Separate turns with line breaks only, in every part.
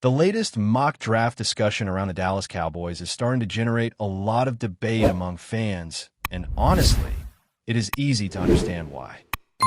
The latest mock draft discussion around the Dallas Cowboys is starting to generate a lot of debate among fans, and honestly, it is easy to understand why.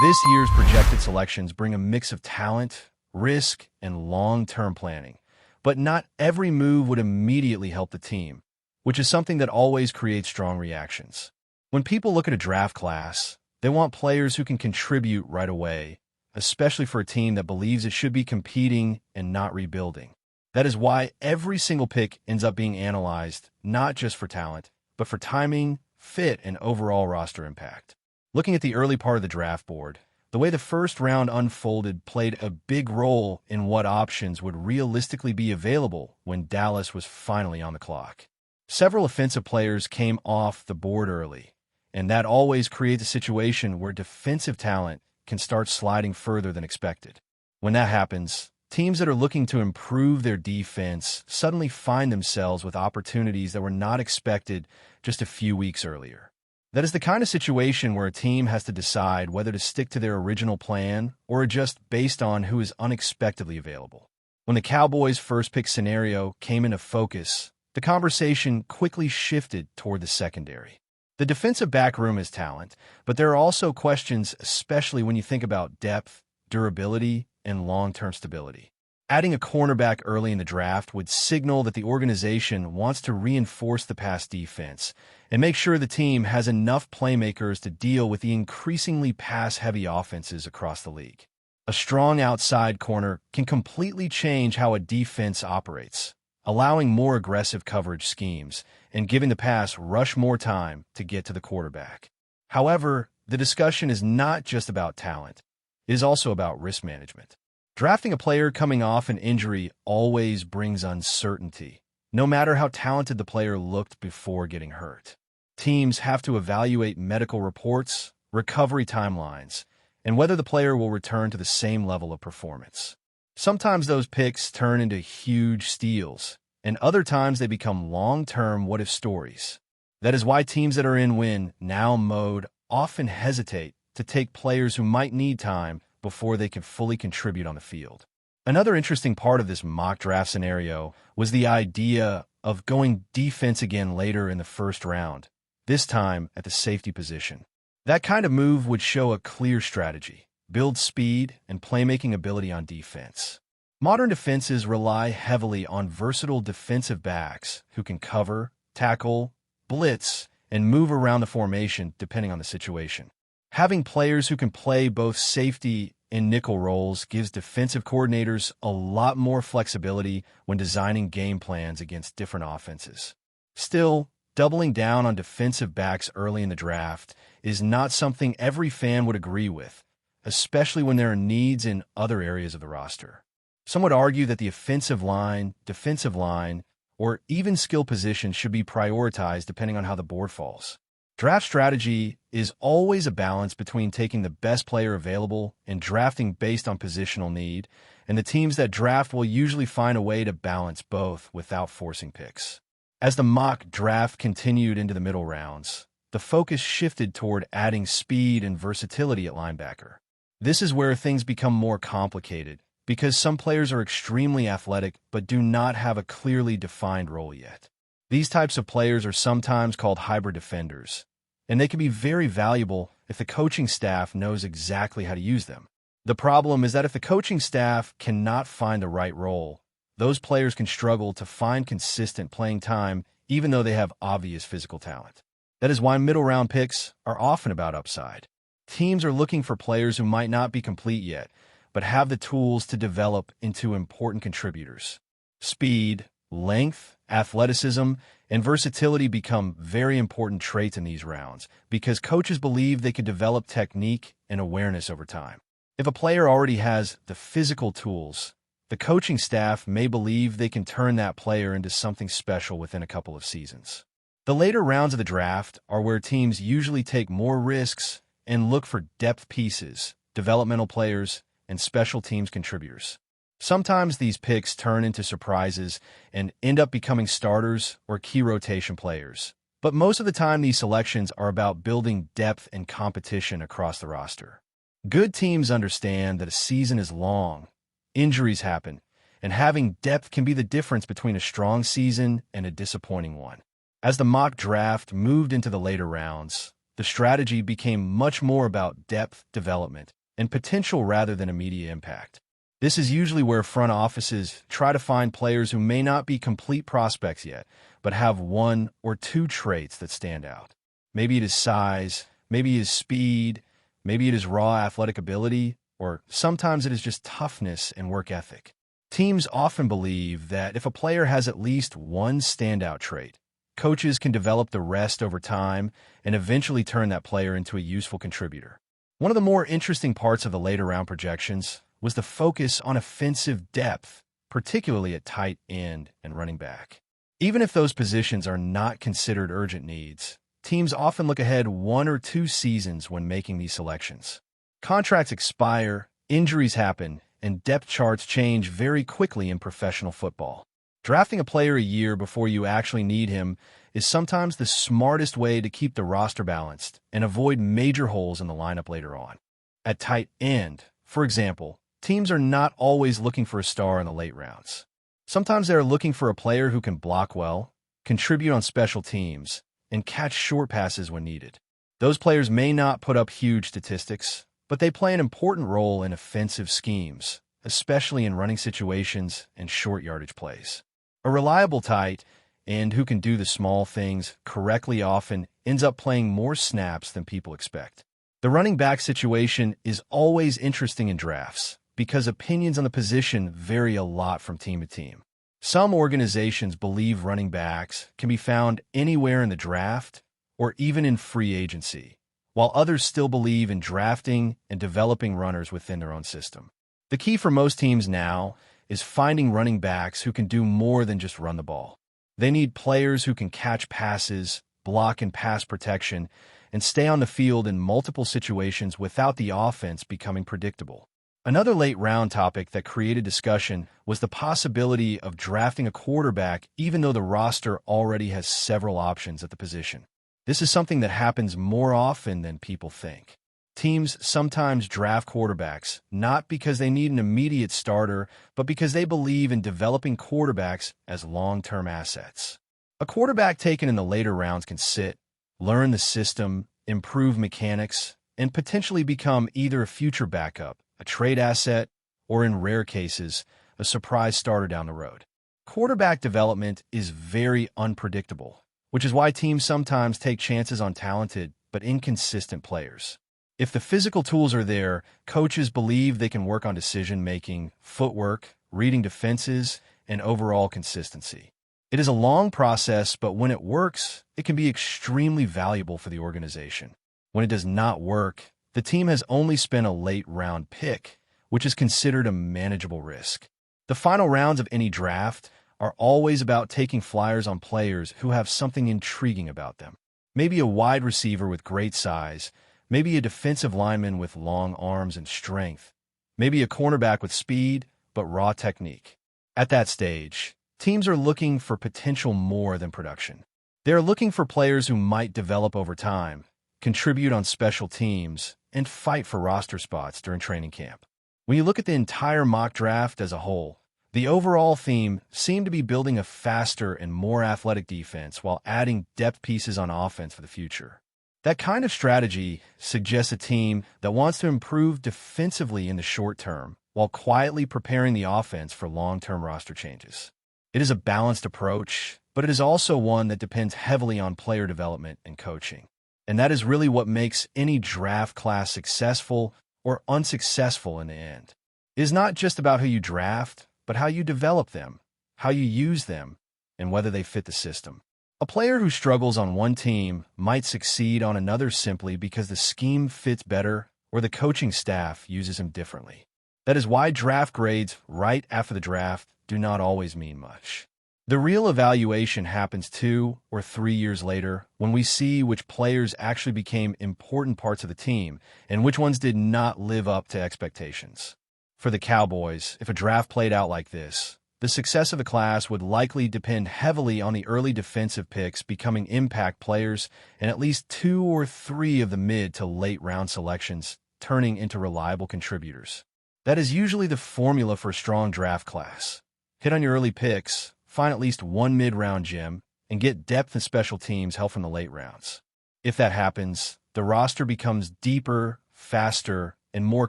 This year's projected selections bring a mix of talent, risk, and long-term planning, but not every move would immediately help the team, which is something that always creates strong reactions. When people look at a draft class, they want players who can contribute right away, especially for a team that believes it should be competing and not rebuilding. That is why every single pick ends up being analyzed, not just for talent, but for timing, fit, and overall roster impact. Looking at the early part of the draft board, the way the first round unfolded played a big role in what options would realistically be available when Dallas was finally on the clock. Several offensive players came off the board early, and that always creates a situation where defensive talent can start sliding further than expected. When that happens, teams that are looking to improve their defense suddenly find themselves with opportunities that were not expected just a few weeks earlier. That is the kind of situation where a team has to decide whether to stick to their original plan or adjust based on who is unexpectedly available. When the Cowboys' first pick scenario came into focus, the conversation quickly shifted toward the secondary. The defensive back room is talent, but there are also questions, especially when you think about depth, durability, and long-term stability. Adding a cornerback early in the draft would signal that the organization wants to reinforce the pass defense and make sure the team has enough playmakers to deal with the increasingly pass-heavy offenses across the league. A strong outside corner can completely change how a defense operates, allowing more aggressive coverage schemes and giving the pass rush more time to get to the quarterback. However, the discussion is not just about talent. It is also about risk management. Drafting a player coming off an injury always brings uncertainty, no matter how talented the player looked before getting hurt. Teams have to evaluate medical reports, recovery timelines, and whether the player will return to the same level of performance. Sometimes those picks turn into huge steals, and other times they become long-term what-if stories. That is why teams that are in win-now mode often hesitate to take players who might need time before they can fully contribute on the field. Another interesting part of this mock draft scenario was the idea of going defense again later in the first round, this time at the safety position. That kind of move would show a clear strategy, build speed and playmaking ability on defense. Modern defenses rely heavily on versatile defensive backs who can cover, tackle, blitz, and move around the formation depending on the situation. Having players who can play both safety and nickel roles gives defensive coordinators a lot more flexibility when designing game plans against different offenses. Still, doubling down on defensive backs early in the draft is not something every fan would agree with, especially when there are needs in other areas of the roster. Some would argue that the offensive line, defensive line, or even skill positions should be prioritized depending on how the board falls. Draft strategy is always a balance between taking the best player available and drafting based on positional need, and the teams that draft will usually find a way to balance both without forcing picks. As the mock draft continued into the middle rounds, the focus shifted toward adding speed and versatility at linebacker. This is where things become more complicated, because some players are extremely athletic but do not have a clearly defined role yet. These types of players are sometimes called hybrid defenders, and they can be very valuable if the coaching staff knows exactly how to use them. The problem is that if the coaching staff cannot find the right role, those players can struggle to find consistent playing time even though they have obvious physical talent. That is why middle-round picks are often about upside. Teams are looking for players who might not be complete yet, but have the tools to develop into important contributors. Speed, length, athleticism, and versatility become very important traits in these rounds because coaches believe they can develop technique and awareness over time. If a player already has the physical tools, the coaching staff may believe they can turn that player into something special within a couple of seasons. The later rounds of the draft are where teams usually take more risks and look for depth pieces, developmental players, and special teams contributors. Sometimes these picks turn into surprises and end up becoming starters or key rotation players. But most of the time, these selections are about building depth and competition across the roster. Good teams understand that a season is long, injuries happen, and having depth can be the difference between a strong season and a disappointing one. As the mock draft moved into the later rounds, the strategy became much more about depth development and potential rather than immediate impact. This is usually where front offices try to find players who may not be complete prospects yet, but have one or two traits that stand out. Maybe it is size, maybe it is speed, maybe it is raw athletic ability, or sometimes it is just toughness and work ethic. Teams often believe that if a player has at least one standout trait, coaches can develop the rest over time and eventually turn that player into a useful contributor. One of the more interesting parts of the later round projections was the focus on offensive depth, particularly at tight end and running back. Even if those positions are not considered urgent needs, teams often look ahead 1 or 2 seasons when making these selections. Contracts expire, injuries happen, and depth charts change very quickly in professional football. Drafting a player a year before you actually need him is sometimes the smartest way to keep the roster balanced and avoid major holes in the lineup later on. At tight end, for example, teams are not always looking for a star in the late rounds. Sometimes they are looking for a player who can block well, contribute on special teams, and catch short passes when needed. Those players may not put up huge statistics, but they play an important role in offensive schemes, especially in running situations and short yardage plays. A reliable tight end who can do the small things correctly often ends up playing more snaps than people expect. The running back situation is always interesting in drafts because opinions on the position vary a lot from team to team. Some organizations believe running backs can be found anywhere in the draft or even in free agency, while others still believe in drafting and developing runners within their own system. The key for most teams now is finding running backs who can do more than just run the ball. They need players who can catch passes, block and pass protection, and stay on the field in multiple situations without the offense becoming predictable. Another late-round topic that created discussion was the possibility of drafting a quarterback even though the roster already has several options at the position. This is something that happens more often than people think. Teams sometimes draft quarterbacks not because they need an immediate starter, but because they believe in developing quarterbacks as long-term assets. A quarterback taken in the later rounds can sit, learn the system, improve mechanics, and potentially become either a future backup, a trade asset, or in rare cases, a surprise starter down the road. Quarterback development is very unpredictable, which is why teams sometimes take chances on talented but inconsistent players. If the physical tools are there, coaches believe they can work on decision-making, footwork, reading defenses, and overall consistency. It is a long process, but when it works, it can be extremely valuable for the organization. When it does not work, the team has only spent a late-round pick, which is considered a manageable risk. The final rounds of any draft are always about taking flyers on players who have something intriguing about them. Maybe a wide receiver with great size, maybe a defensive lineman with long arms and strength, maybe a cornerback with speed but raw technique. At that stage, teams are looking for potential more than production. They are looking for players who might develop over time, contribute on special teams, and fight for roster spots during training camp. When you look at the entire mock draft as a whole, the overall theme seemed to be building a faster and more athletic defense while adding depth pieces on offense for the future. That kind of strategy suggests a team that wants to improve defensively in the short term while quietly preparing the offense for long-term roster changes. It is a balanced approach, but it is also one that depends heavily on player development and coaching. And that is really what makes any draft class successful or unsuccessful in the end. It is not just about who you draft, but how you develop them, how you use them, and whether they fit the system. A player who struggles on one team might succeed on another simply because the scheme fits better or the coaching staff uses him differently. That is why draft grades right after the draft do not always mean much. The real evaluation happens 2 or 3 years later when we see which players actually became important parts of the team and which ones did not live up to expectations. For the Cowboys, if a draft played out like this, the success of the class would likely depend heavily on the early defensive picks becoming impact players and at least 2 or 3 of the mid to late round selections turning into reliable contributors. That is usually the formula for a strong draft class. Hit on your early picks, find at least one mid-round gem, and get depth and special teams help from the late rounds. If that happens, the roster becomes deeper, faster, and more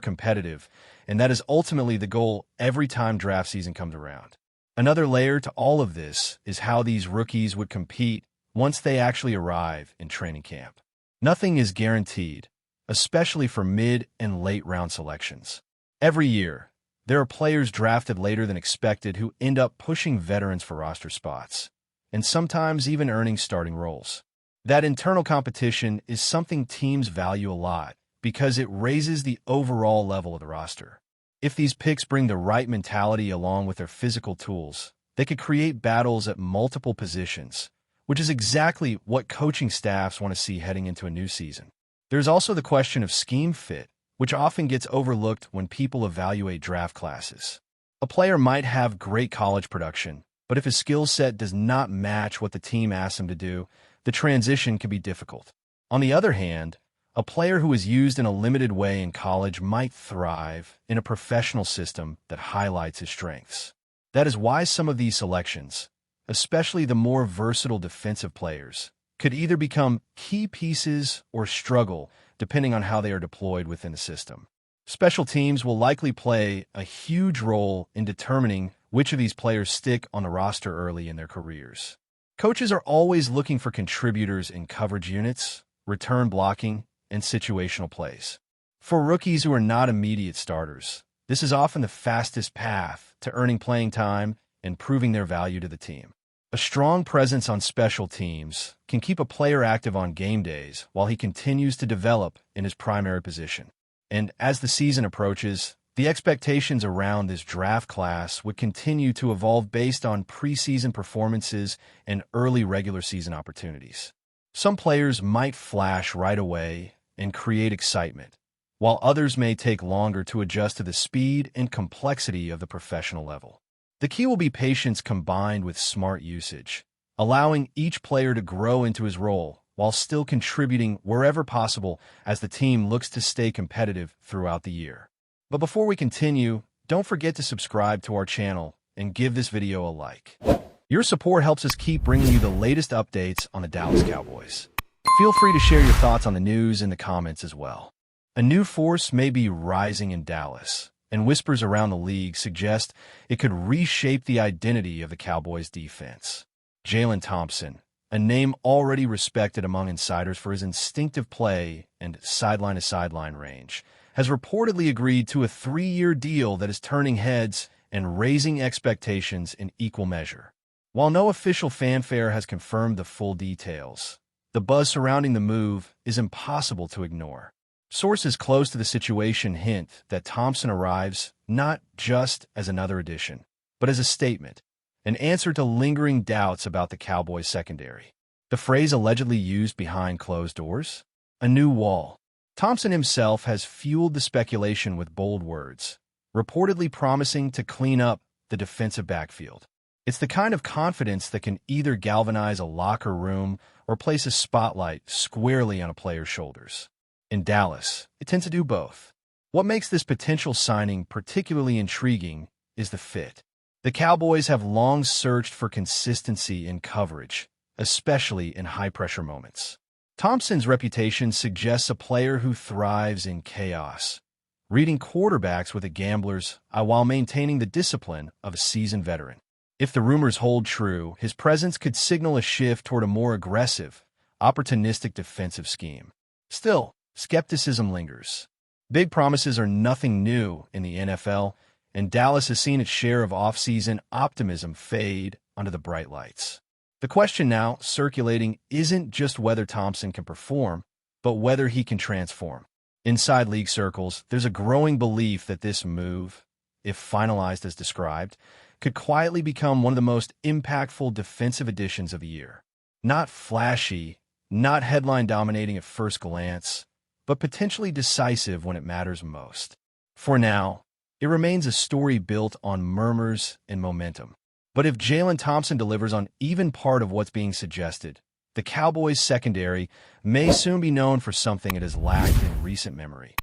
competitive, and that is ultimately the goal every time draft season comes around. Another layer to all of this is how these rookies would compete once they actually arrive in training camp. Nothing is guaranteed, especially for mid and late round selections. Every year, there are players drafted later than expected who end up pushing veterans for roster spots, and sometimes even earning starting roles. That internal competition is something teams value a lot because it raises the overall level of the roster. If these picks bring the right mentality along with their physical tools, they could create battles at multiple positions, which is exactly what coaching staffs want to see heading into a new season. There's also the question of scheme fit, which often gets overlooked when people evaluate draft classes. A player might have great college production, but if his skill set does not match what the team asks him to do, the transition can be difficult. On the other hand, a player who is used in a limited way in college might thrive in a professional system that highlights his strengths. That is why some of these selections, especially the more versatile defensive players, could either become key pieces or struggle depending on how they are deployed within the system. Special teams will likely play a huge role in determining which of these players stick on the roster early in their careers. Coaches are always looking for contributors in coverage units, return blocking, and situational plays. For rookies who are not immediate starters, this is often the fastest path to earning playing time and proving their value to the team. A strong presence on special teams can keep a player active on game days while he continues to develop in his primary position. And as the season approaches, the expectations around this draft class would continue to evolve based on preseason performances and early regular season opportunities. Some players might flash right away and create excitement, while others may take longer to adjust to the speed and complexity of the professional level. The key will be patience combined with smart usage, allowing each player to grow into his role while still contributing wherever possible as the team looks to stay competitive throughout the year. But before we continue, don't forget to subscribe to our channel and give this video a like. Your support helps us keep bringing you the latest updates on the Dallas Cowboys. Feel free to share your thoughts on the news in the comments as well. A new force may be rising in Dallas, and whispers around the league suggest it could reshape the identity of the Cowboys' defense. Jaylen Thompson, a name already respected among insiders for his instinctive play and sideline-to-sideline range, has reportedly agreed to a 3-year deal that is turning heads and raising expectations in equal measure. While no official fanfare has confirmed the full details, the buzz surrounding the move is impossible to ignore. Sources close to the situation hint that Thompson arrives not just as another addition, but as a statement, an answer to lingering doubts about the Cowboys' secondary. The phrase allegedly used behind closed doors? A new wall. Thompson himself has fueled the speculation with bold words, reportedly promising to clean up the defensive backfield. It's the kind of confidence that can either galvanize a locker room or place a spotlight squarely on a player's shoulders. In Dallas, it tends to do both. What makes this potential signing particularly intriguing is the fit. The Cowboys have long searched for consistency in coverage, especially in high-pressure moments. Thompson's reputation suggests a player who thrives in chaos, reading quarterbacks with a gambler's eye while maintaining the discipline of a seasoned veteran. If the rumors hold true, his presence could signal a shift toward a more aggressive, opportunistic defensive scheme. Still, skepticism lingers. Big promises are nothing new in the NFL, and Dallas has seen its share of off-season optimism fade under the bright lights. The question now circulating isn't just whether Thompson can perform, but whether he can transform. Inside league circles, there's a growing belief that this move, if finalized as described, could quietly become one of the most impactful defensive additions of the year. Not flashy, not headline-dominating at first glance, but potentially decisive when it matters most. For now, it remains a story built on murmurs and momentum. But if Jaylen Thompson delivers on even part of what's being suggested, the Cowboys' secondary may soon be known for something it has lacked in recent memory: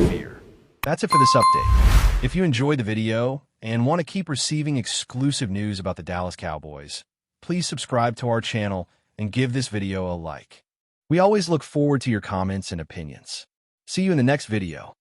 fear. That's it for this update. If you enjoyed the video, and want to keep receiving exclusive news about the Dallas Cowboys, please subscribe to our channel and give this video a like. We always look forward to your comments and opinions. See you in the next video.